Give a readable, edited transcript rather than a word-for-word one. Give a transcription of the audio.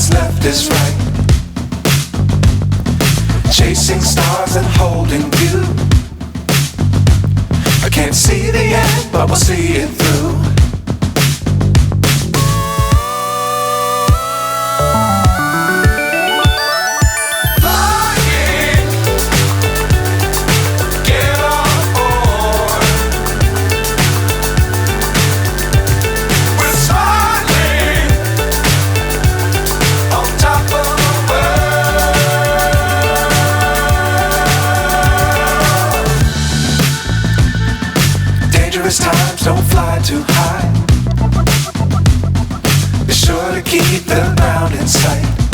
what's left is right. Chasing stars and holding you. I can't see the end, but we'll see it through. Times don't fly too high. Be sure to keep the ground in sight.